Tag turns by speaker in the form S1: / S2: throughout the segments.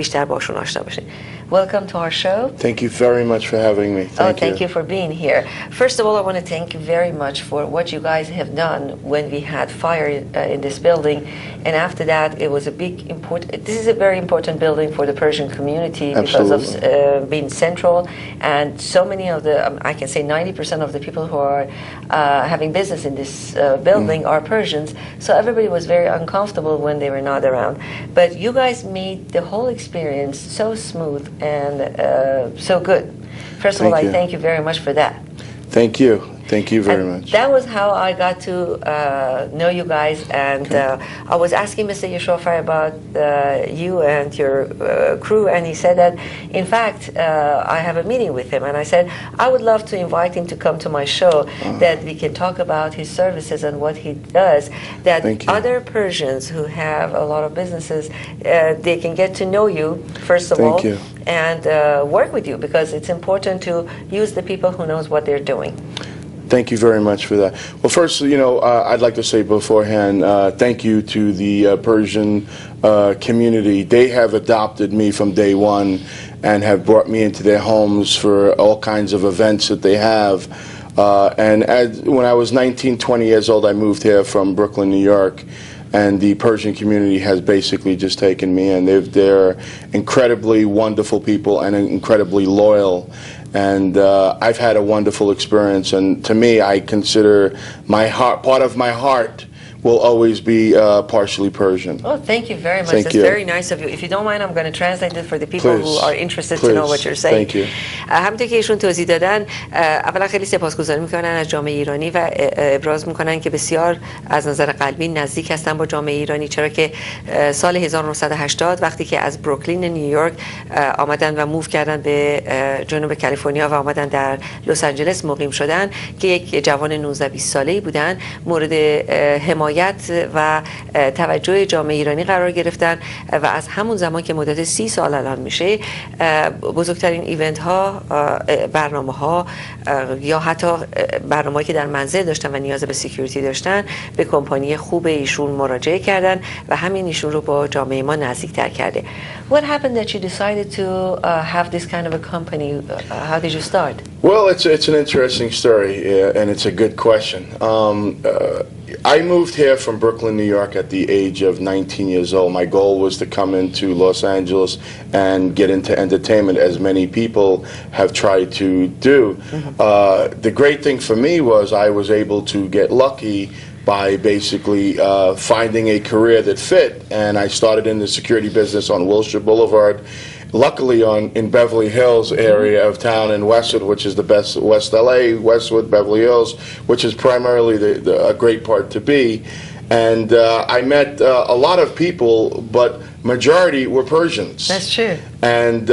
S1: بیشتر باشون آشنا بشین. Welcome to our show.
S2: Thank you very much for having me.
S1: Thank you for being here. First of all, I want to thank you very much for what you guys have done when we had fire in this building, and after that, it was a big important. This is a very important building for the Persian community because of being central, and so many of the I can say 90% of the people who are having business in this building are Persians. So everybody was very uncomfortable when they were not around. But you guys made the whole experience so smooth and so good. First of all, I thank you very much for that.
S2: Thank you. Thank you very much.
S1: That was how I got to know you guys, and I was asking Mr. Yeshofar about you and your crew, and he said that, in fact, I have a meeting with him, and I said, I would love to invite him to come to my show, that we can talk about his services and what he does, that other Persians who have a lot of businesses, they can get to know you, first of all, and work with you, because it's important to use the people who knows what they're doing.
S2: Thank you very much for that. Well, first, I'd like to say beforehand, thank you to the Persian community. They have adopted me from day one and have brought me into their homes for all kinds of events that they have. And when I was 19, 20 years old, I moved here from Brooklyn, New York. And the Persian community has basically just taken me in. They're incredibly wonderful people and incredibly loyal. And I've had a wonderful experience. And to me, I consider my heart, part of my heart will always be partially Persian.
S1: Oh, thank you very much. That's very nice of you. If you don't mind, I'm going to translate it for the people who are interested to know what you're saying.
S2: Thank you.
S1: همونطور که ایشون توضیح دادن، اولا خیلی سپاسگزاری میکنن از جامعه ایرانی و ابراز میکنن که بسیار از نظر قلبی نزدیک هستن با جامعه ایرانی، چرا که سال 1980 وقتی که از بروکلین نیویورک آمدن و موو کردن به جنوب کالیفرنیا و آمدن در لس آنجلس مقیم شدن، که یک جوان 19 20 ساله‌ای بودن، مورد حمایت و توجه جامعه ایرانی قرار گرفتن و از همون زمان که مدت 30 سال الان میشه، بزرگترین ایونت ها، برنامه ها یا حتی برنامه‌ای که در منزل داشتن و نیاز به سکیوریتی داشتن، به کمپانی خوب ایشون مراجعه کردن و همین ایشون رو با جامعه ما نزدیک‌تر کرده. What happened that you decided to have this kind of a company? How did you start?
S2: Well, it's an interesting story, and it's a good question. I moved here from Brooklyn, New York at the age of 19 years old. My goal was to come into Los Angeles and get into entertainment, as many people have tried to do. The great thing for me was I was able to get lucky by basically finding a career that fit, and I started in the security business on Wilshire Boulevard. Luckily in Beverly Hills area of town in Westwood, which is the best, West LA, Westwood, Beverly Hills, which is primarily a great part to be. And I met a lot of people, but majority were Persians.
S1: That's true.
S2: And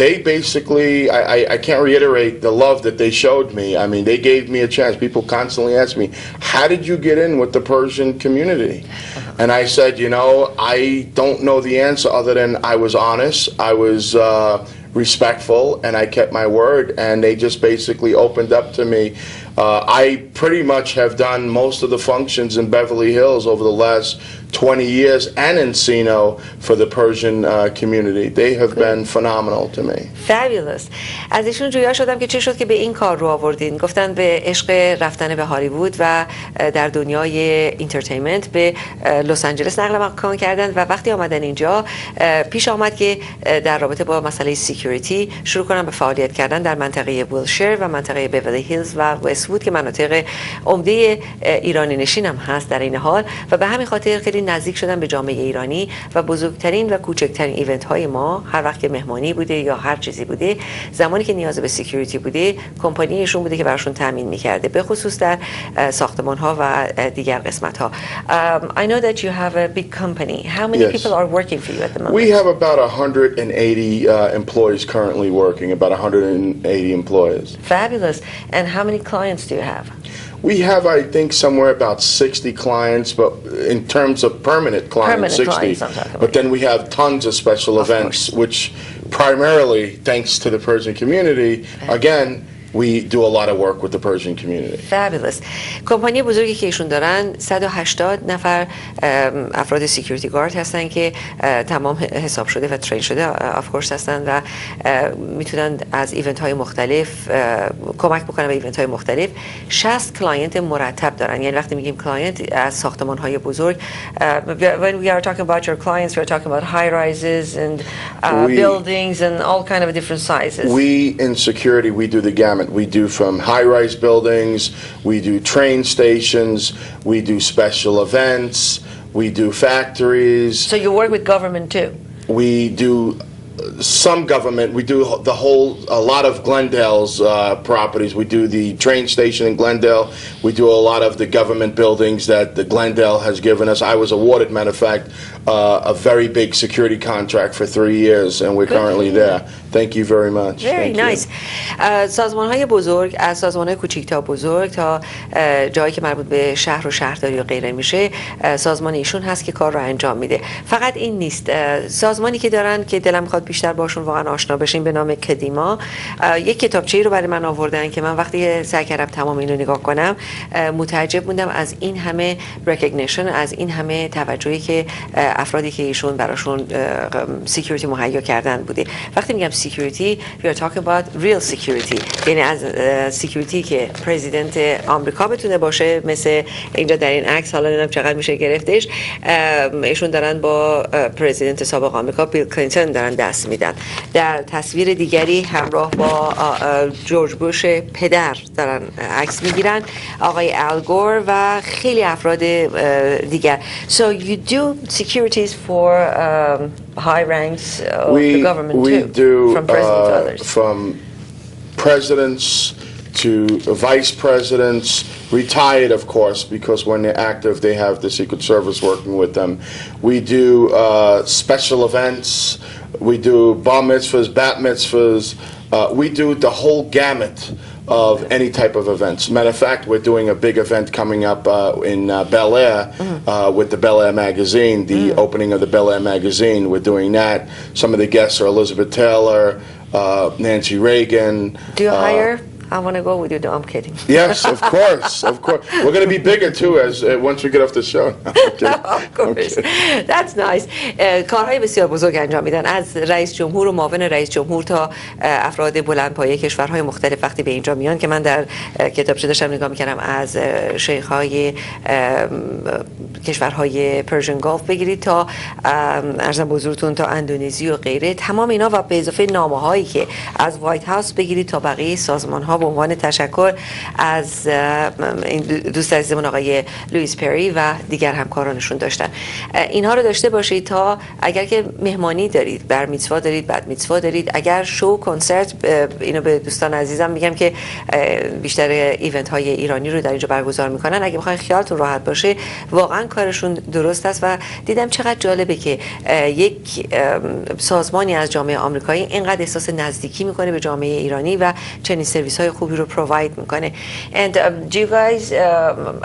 S2: they basically, I can't reiterate the love that they showed me. I mean, they gave me a chance. People constantly ask me, how did you get in with the Persian community? And I said, I don't know the answer other than I was honest, I was respectful, and I kept my word, and they just basically opened up to me. I pretty much have done most of the functions in Beverly Hills over the last 20 years and Encino for the Persian community. They have been phenomenal to me.
S1: Fabulous. از ایشون جویا شدم که چه شد که به این کار رو آوردین. گفتن به عشق رفتن به هالیوود و در دنیای اینترتینمنت به لس آنجلس نقل مکان کردن و وقتی آمدن اینجا پیش آمد که در رابطه با مسئله سکیوریتی شروع کنن به فعالیت کردن در منطقه ویلشیر و منطقه بیولی هیلز و وست‌وود که مناطق عمده ایرانی نشین هم هست در این حال، و به همین خاطر خیلی نزدیک شدن به جامعه ایرانی و بزرگترین و کوچکترین ایونت های ما هر وقت که مهمانی بوده یا هر چیزی بوده، زمانی که نیاز به سکیوریتی بوده، کمپانیشون بوده که براشون تامین می‌کرده، به خصوص در ساختمان ها و دیگر قسمت ها. I know that you have a big company. How many people are working for you at the moment?
S2: We have about 180 employees currently working, about 180 employees.
S1: Fabulous. And how many clients do you have?
S2: We have, I think, somewhere about 60 clients, but in terms of permanent clients, 60. But then we have tons of special events, which primarily, thanks to the Persian community, again, we do a lot of work with the Persian community.
S1: Fabulous. کمپانی بزرگی که ایشون دارن 180 نفر افراد سکیوریتی گارد هستن که تمام حساب شده و ترین شده آف کورس هستن و میتونن از ایونت های مختلف کمک بکنن به ایونت های مختلف. 60 کلاینت مرتب دارن. یعنی وقتی میگیم کلاینت از ساختمان های بزرگ when we are talking about your clients we are talking about high rises and buildings and all kind of different sizes.
S2: We in security we do the gamut. We do from high-rise buildings, we do train stations, we do special events, we do factories.
S1: So you work with government too?
S2: We do some government. We do a lot of Glendale's properties. We do the train station in Glendale. We do a lot of the government buildings that the Glendale has given us. I was awarded, matter of fact, a very big security contract for 3 years, and we're currently there. Thank you very much.
S1: Very nice. سازمان‌های بزرگ از سازمان‌های کوچیک تا بزرگ تا جایی که مربوط به شهر و شهرداری و غیره میشه سازمان ایشون هست که کار رو انجام میده. فقط این نیست. سازمانی که دارن که دلم میخواد بیشتر باشون واقعا آشنا بشیم به نام کدیما یک کتابچه‌ای رو برای من آوردن که من وقتی سعی کردم تمام اینو نگاه کنم متعجب موندم از این همه ریکگنیشن، از این همه توجهی که افرادی که ایشون براشون سکیوریتی مهیا کردن بوده. وقتی میگم سکیوریتی we are talking about real security، یعنی از سکیوریتی که پرزیدنت آمریکا بتونه باشه، مثل اینجا در این عکس حالا نمیدونم چقدر میشه گرفتش، ایشون دارن با پرزیدنت سابق آمریکا بیل کلینتون دارن دست میدن. در تصویر دیگری همراه با جورج بوش پدر دارن عکس میگیرن، آقای الگور و خیلی افراد دیگر. So you do securities for high ranks of the government too, from presidents to others.
S2: From presidents to vice presidents, retired of course, because when they're active they have the Secret Service working with them. We do special events, we do bar mitzvahs, bat mitzvahs, we do the whole gamut of any type of events. Matter of fact, we're doing a big event coming up in Bel Air with the Bel Air magazine, the opening of the Bel Air magazine. We're doing that. Some of the guests are Elizabeth Taylor, Nancy Reagan.
S1: Do you hire? I want to go with you. No, I'm kidding.
S2: Yes, of course, of course. We're going to be bigger too as once we get off the show.
S1: Of course. That's nice. کارهای بسیار بزرگ انجام میدن، از رئیس جمهور و معاون رئیس جمهور تا افراد بلندپایه کشورهای مختلف وقتی به اینجا میان که من در کتابچه داشتم نگاه میکردم، از شیخ‌های کشورهای پرژن گالف بگیرید تا ارزم بزرگتون تا اندونزی و غیره، تمام اینا و به اضافه نامه‌هایی که از وایت هاوس بگیرید تا بقیه سازمان‌ها به عنوان تشکر از این دوست عزیزمون آقای لوئیس پری و دیگر همکارانشون داشتن. اینها رو داشته باشید تا اگر که مهمانی دارید، بر میتوا دارید، بعد میتوا دارید، اگر شو کنسرت، اینو به دوستان عزیزم میگم که بیشتر ایونت های ایرانی رو در اینجا برگزار میکنن، اگه بخواید خیالتون راحت باشه واقعا کارشون درست است و دیدم چقدر جالبه که یک سازمانی از جامعه آمریکایی اینقدر احساس نزدیکی میکنه به جامعه ایرانی و چنین سرویس های خوبی رو پروواید میکنه. And do you guys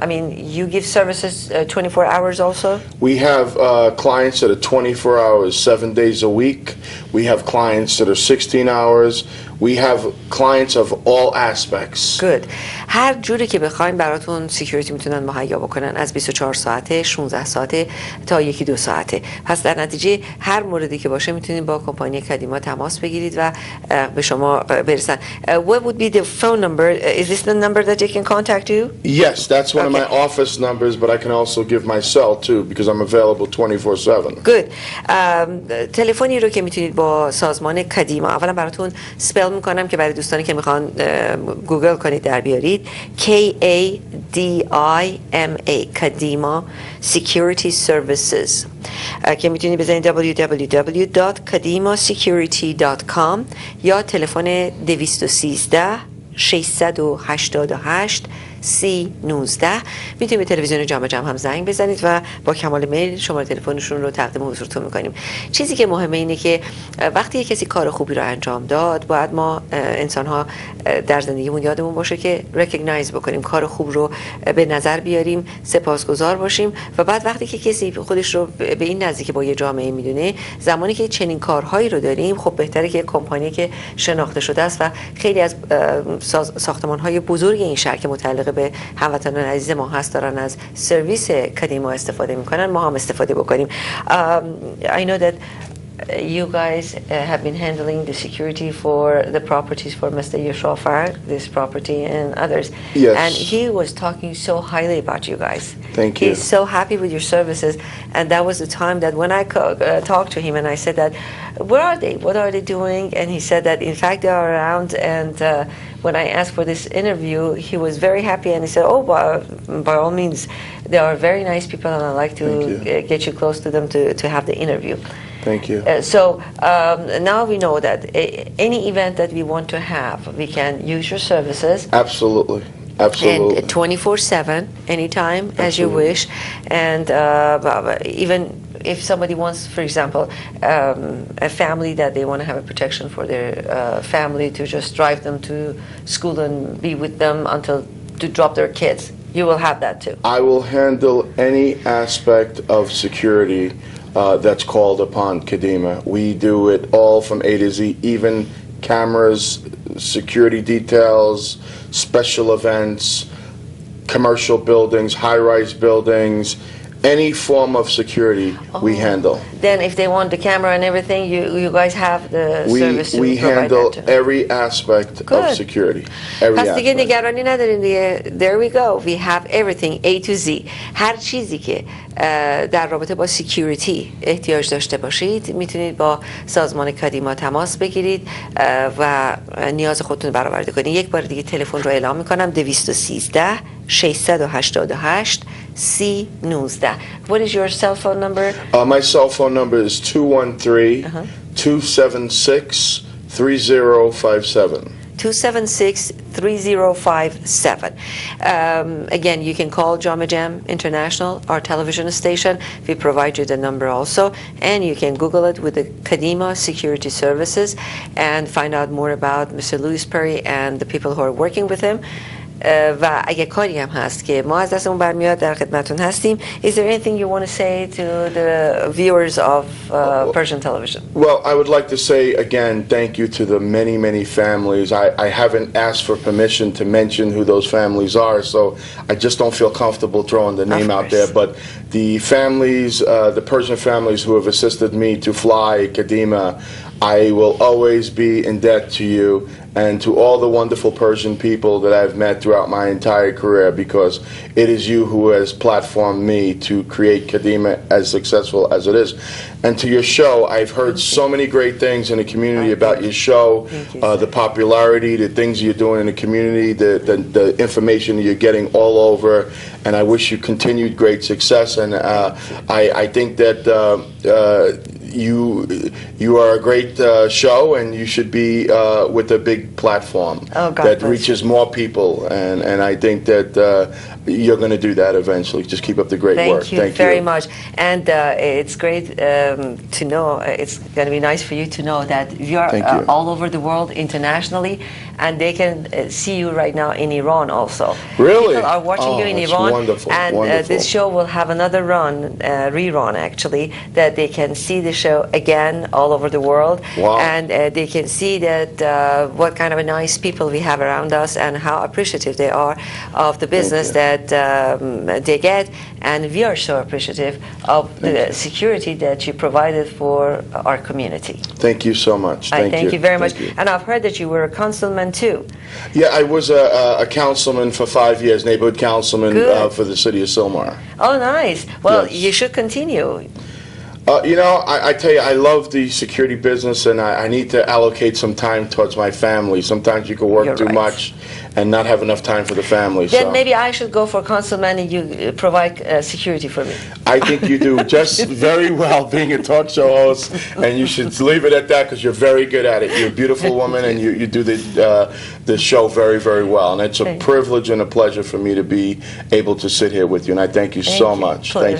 S1: I mean you give services 24 hours also?
S2: We have clients that are 24 hours 7 days a week. We have clients that are 16 hours. We have clients of all aspects.
S1: Good. هر جوری که بخواین براتون سکیوریتی میتونن مهیا بکنن، از 24 ساعته، 16 ساعته تا 1-2 ساعته. پس در نتیجه هر موردی که باشه میتونید با کمپانی کدیما تماس بگیرید و به شما برسن. What would be the phone number? Is this the number that they can contact you?
S2: Yes, that's one of my office numbers, but I can also give my cell too because I'm available 24/7.
S1: Good. تلفنی رو که میتونید با سازمان کدیما، اولا براتون سپل میکنم که برای دوستانی که میخوان گوگل کنید در بیارید، KADIMA کدیما Security Services که میتونید بزنید www.kadimasecurity.com یا تلفن 213 688 3019. میتونید به تلویزیون جام هم زنگ بزنید و با کمال میل شماره تلفنشون رو تقدیم حضورتون میکنیم. چیزی که مهمه اینه که وقتی کسی کار خوبی رو انجام داد، باید ما انسان ها در زندگیمون یادمون باشه که ریکگنایز بکنیم، کار خوب رو به نظر بیاریم، سپاسگزار باشیم و بعد وقتی که کسی خودش رو به این نزدیک با یه جامعه میدونه، زمانی که چنین کارهایی رو داریم، خب بهتره که کمپانی که شناخته شده است و خیلی از ساختمان‌های بزرگ این شهر که متعلق به هموطنان عزیز ما هست دارن از سرویس کدیما استفاده میکنن، ما هم استفاده بکنیم. I know that you guys have been handling the security for the properties for Mr. Yoshofar, this property and others.
S2: Yes.
S1: And he was talking so highly about you guys.
S2: Thank you.
S1: He's so happy with your services, and that was the time that when I talked to him and I said that, where are they? What are they doing? And he said that in fact they are around, and when I asked for this interview, he was very happy and he said, oh, by all means, they are very nice people and I'd like to get you close to them to have the interview.
S2: Thank you.
S1: So now we know that any event that we want to have, we can use your services.
S2: Absolutely. Absolutely.
S1: And 24/7, anytime, as you wish. And even if somebody wants, for example, a family that they want to have a protection for their family to just drive them to school and be with them until to drop their kids, you will have that too.
S2: I will handle any aspect of security that's called upon Kadima. We do it all from A to Z, even cameras, security details, special events, commercial buildings, high-rise buildings, any form of security we handle.
S1: Then if they want the camera and everything, you guys have the service to
S2: we
S1: provide
S2: handle
S1: that too.
S2: every aspect of security. Every
S1: پس دیگه
S2: aspect.
S1: نگرانی ندارین دیگه. There we go. We have everything A to Z. هر چیزی که در رابطه با سکیوریتی احتیاج داشته باشید میتونید با سازمان کادیما تماس بگیرید و نیاز خودتون رو برآورده کنید. یک بار دیگه تلفن رو اعلام میکنم: 213 688 3019. What is your cell phone number?
S2: My cell phone number is 213-276-3057.
S1: 276-3057. Again, you can call Jaam International, our television station. We provide you the number also, and you can Google it with the Kadima Security Services and find out more about Mr. Louis Perry and the people who are working with him. و اگه کاری هم هست که ما از دستمون برمیاد در خدمتون هستیم. Is there anything you want to say to the viewers of Persian television?
S2: Well, I would like to say again thank you to the many, many families. I haven't asked for permission to mention who those families are, so I just don't feel comfortable throwing the name out there. But the families, the Persian families who have assisted me to fly Kadima, I will always be in debt to you and to all the wonderful Persian people that I've met throughout my entire career, because it is you who has platformed me to create Kadima as successful as it is. And to your show, I've heard so many great things in the community about your show, the popularity, the things you're doing in the community, the information you're getting all over, and I wish you continued great success. And I think that you are a great show, and you should be with a big platform that reaches more people, and I think that you're going to do that eventually. Just keep up the great work.
S1: Thank you very much. And it's great to know, it's going to be nice for you to know that you are all over the world internationally, and they can see you right now in Iran also.
S2: Really?
S1: People are watching you in Iran,
S2: wonderful,
S1: and
S2: wonderful.
S1: This show will have another rerun actually, that they can see the show again all over the world.
S2: Wow.
S1: And they can see that what kind of a nice people we have around us and how appreciative they are of the business that they get, and we are so appreciative of the security that you provided for our community.
S2: Thank you so much.
S1: Thank you very much. And I've heard that you were a councilman too.
S2: Yeah, I was a councilman for 5 years, neighborhood councilman for the city of Sylmar.
S1: Oh, nice. Well,
S2: Yes.
S1: you should continue.
S2: You know, I tell you, I love the security business, and I need to allocate some time towards my family. Sometimes you can work
S1: You're
S2: too
S1: right.
S2: much and not have enough time for the family.
S1: Then
S2: so
S1: maybe I should go for consulman and you provide security for me.
S2: I think you do just very well being a talk show host, and you should leave it at that because you're very good at it. You're a beautiful woman, and you do the show very, very well. And it's a
S1: Thank you.
S2: privilege and a pleasure for me to be able to sit here with you, and I thank you so much.
S1: Pleasure.
S2: Thank you.